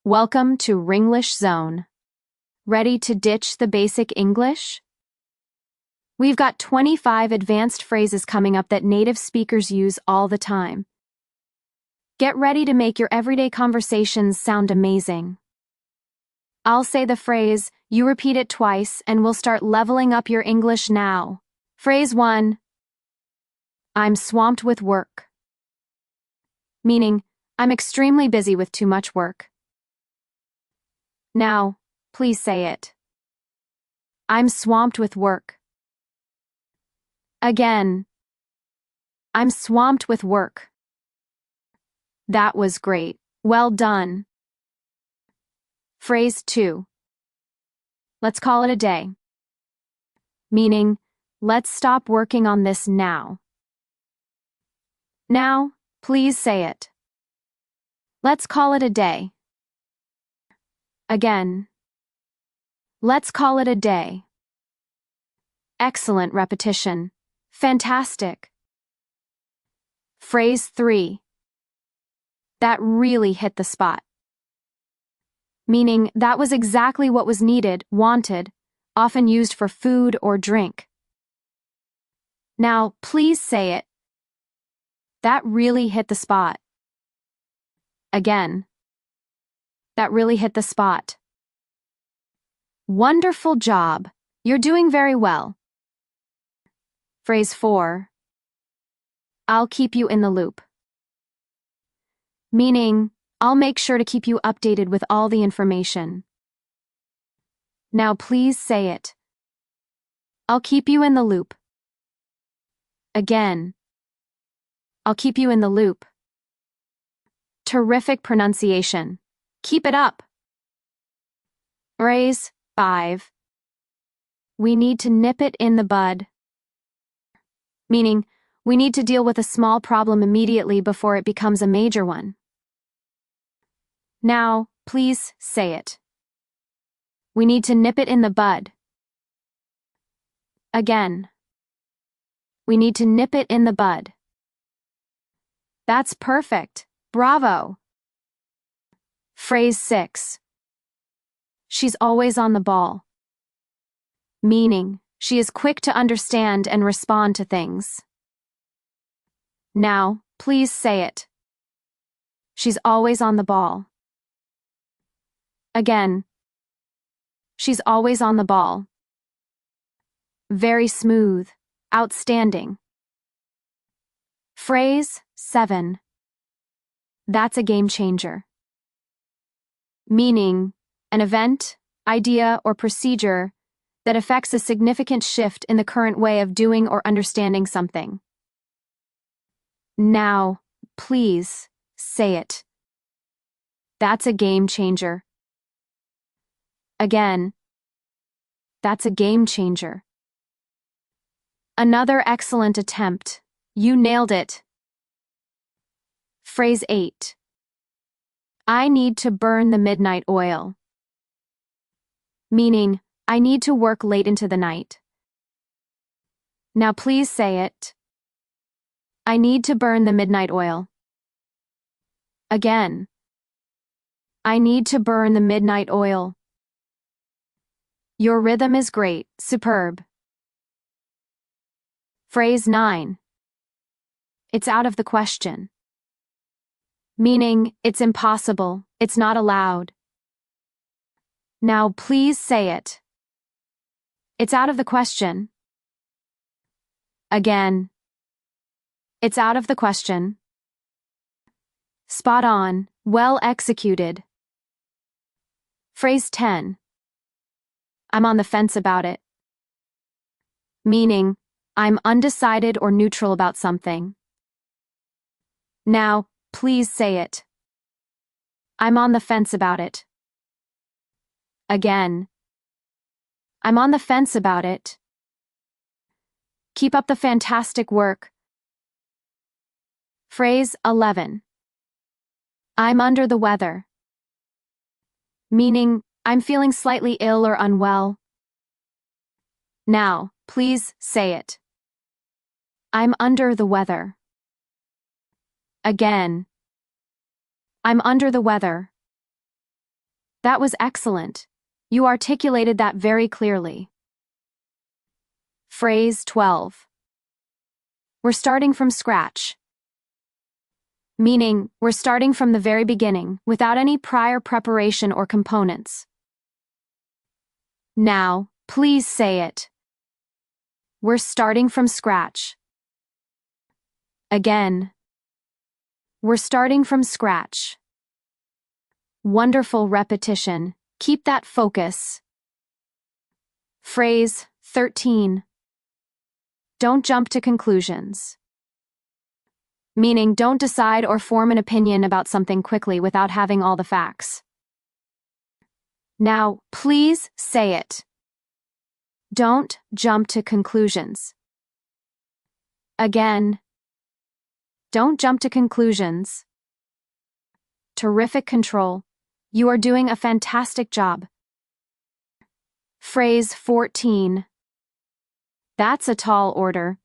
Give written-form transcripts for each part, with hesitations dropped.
Welcome to Ringlish Zone. Ready to ditch the basic English? We've got 25 advanced phrases coming up that native speakers use all the time. Get ready to make your everyday conversations sound amazing. I'll say the phrase, you repeat it twice, and we'll start leveling up your English now. Phrase 1. I'm swamped with work. Meaning, I'm extremely busy with too much work. Now, please say it. I'm swamped with work. Again. I'm swamped with work. That was great. Well done. Phrase 2. Let's call it a day. Meaning, let's stop working on this now. Now, please say it. Let's call it a day. Again. Let's call it a day. Excellent repetition. Fantastic. Phrase 3. That really hit the spot. Meaning, that was exactly what was needed, wanted, often used for food or drink. Now, please say it. That really hit the spot. Again. That really hit the spot. Wonderful job. You're doing very well. Phrase 4. I'll keep you in the loop. Meaning, I'll make sure to keep you updated with all the information. Now please say it. I'll keep you in the loop. Again. I'll keep you in the loop. Terrific pronunciation. Keep it up. Phrase 5. We need to nip it in the bud. Meaning, we need to deal with a small problem immediately before it becomes a major one. Now, please say it. We need to nip it in the bud. Again. We need to nip it in the bud. That's perfect. Bravo. Phrase 6. She's always on the ball. Meaning, she is quick to understand and respond to things. Now, please say it. She's always on the ball. Again. She's always on the ball. Very smooth. Outstanding. Phrase 7. That's a game changer. Meaning, an event, idea, or procedure that affects a significant shift in the current way of doing or understanding something. Now, please, say it. That's a game changer. Again. That's a game changer. Another excellent attempt. You nailed it. Phrase 8. I need to burn the midnight oil. Meaning, I need to work late into the night. Now please say it. I need to burn the midnight oil. Again. I need to burn the midnight oil. Your rhythm is great, superb. Phrase 9. It's out of the question. Meaning, it's impossible, it's not allowed. Now please say it. It's out of the question. Again. It's out of the question. Spot on, well executed. Phrase 10. I'm on the fence about it. Meaning, I'm undecided or neutral about something. Now, please say it. I'm on the fence about it. Again. I'm on the fence about it. Keep up the fantastic work. Phrase 11. I'm under the weather. Meaning, I'm feeling slightly ill or unwell. Now, please say it. I'm under the weather. Again. I'm under the weather. That was excellent. You articulated that very clearly. Phrase 12. We're starting from scratch. Meaning, we're starting from the very beginning, without any prior preparation or components. Now, please say it. We're starting from scratch. Again. We're starting from scratch. Wonderful repetition. Keep that focus. Phrase 13. Don't jump to conclusions. Meaning, don't decide or form an opinion about something quickly without having all the facts. Now, please say it. Don't jump to conclusions. Again. Don't jump to conclusions. Terrific control. You are doing a fantastic job. Phrase 14. That's a tall order.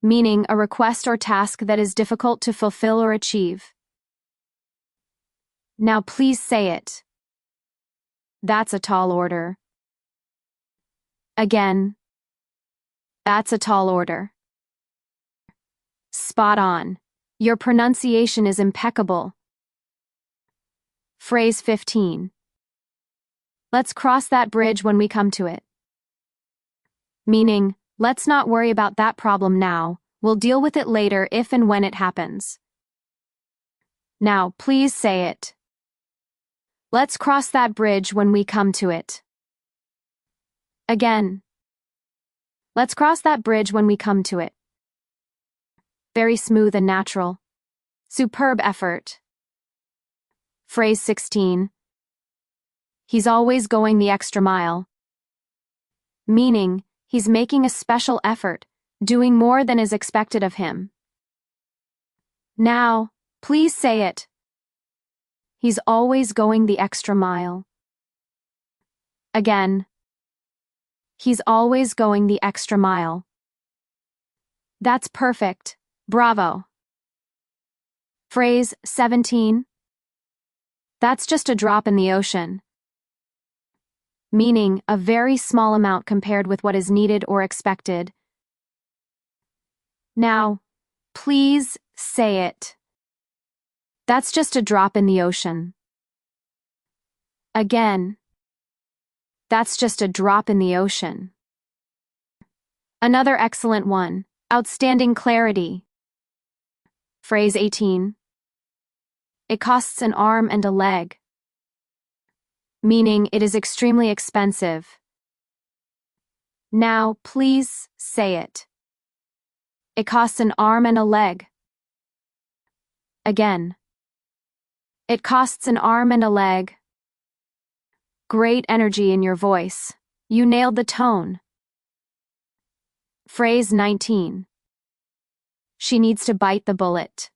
Meaning, a request or task that is difficult to fulfill or achieve. Now please say it. That's a tall order. Again. That's a tall order. Spot on. Your pronunciation is impeccable. Phrase 15. Let's cross that bridge when we come to it. Meaning, let's not worry about that problem now, we'll deal with it later if and when it happens. Now, please say it. Let's cross that bridge when we come to it. Again. Let's cross that bridge when we come to it. Very smooth and natural. Superb effort. Phrase 16. He's always going the extra mile. Meaning, he's making a special effort, doing more than is expected of him. Now, please say it. He's always going the extra mile. Again. He's always going the extra mile. That's perfect. Bravo. Phrase 17. That's just a drop in the ocean. Meaning, a very small amount compared with what is needed or expected. Now, please say it. That's just a drop in the ocean. Again. That's just a drop in the ocean. Another excellent one. Outstanding clarity. Phrase 18. It costs an arm and a leg. Meaning, it is extremely expensive. Now, please say it. It costs an arm and a leg. Again. It costs an arm and a leg. Great energy in your voice. You nailed the tone. Phrase 19. She needs to bite the bullet.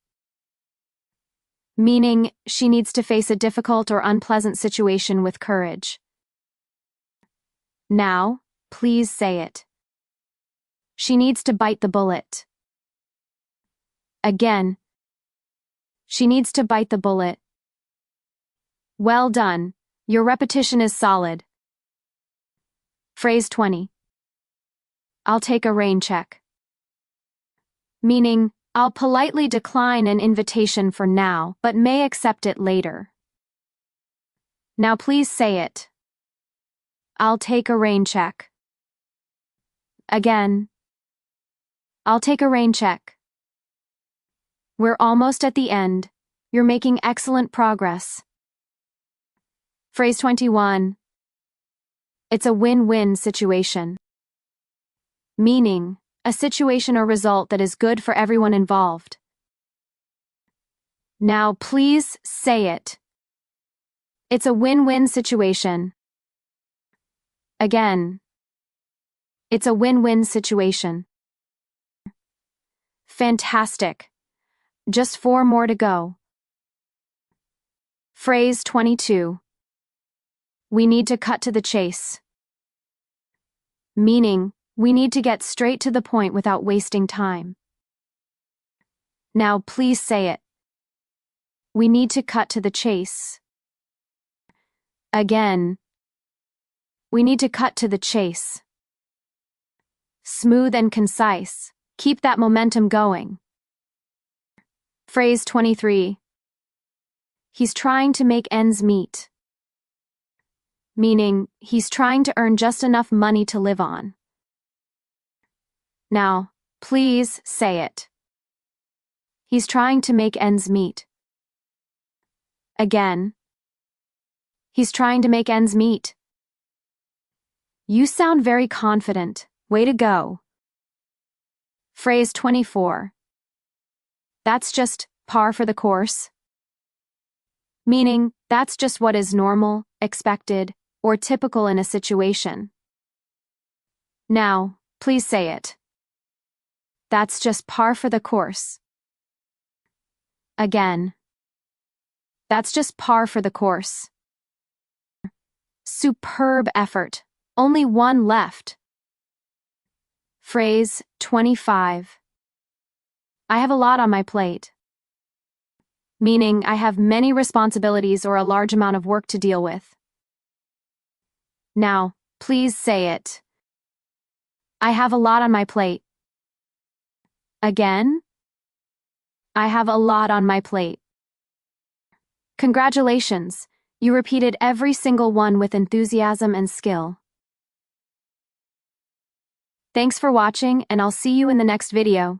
Meaning, she needs to face a difficult or unpleasant situation with courage. Now, please say it. She needs to bite the bullet. Again. She needs to bite the bullet. Well done. Your repetition is solid. Phrase 20. I'll take a rain check. Meaning, I'll politely decline an invitation for now, but may accept it later. Now please say it. I'll take a rain check. Again. I'll take a rain check. We're almost at the end. You're making excellent progress. Phrase 21. It's a win-win situation. Meaning, a situation or result that is good for everyone involved. Now please say it. It's a win-win situation. Again. It's a win-win situation. Fantastic. Just 4 more to go. Phrase 22. We need to cut to the chase. Meaning, we need to get straight to the point without wasting time. Now please say it. We need to cut to the chase. Again. We need to cut to the chase. Smooth and concise. Keep that momentum going. Phrase 23. He's trying to make ends meet. Meaning, he's trying to earn just enough money to live on. Now, please say it. He's trying to make ends meet. Again. He's trying to make ends meet. You sound very confident. Way to go. Phrase 24. That's just par for the course. Meaning, that's just what is normal, expected, or typical in a situation. Now, please say it. That's just par for the course. Again. That's just par for the course. Superb effort. Only one left. Phrase 25. I have a lot on my plate. Meaning, I have many responsibilities or a large amount of work to deal with. Now, please say it. I have a lot on my plate. Again. I have a lot on my plate. Congratulations, you repeated every single one with enthusiasm and skill. Thanks for watching, and I'll see you in the next video.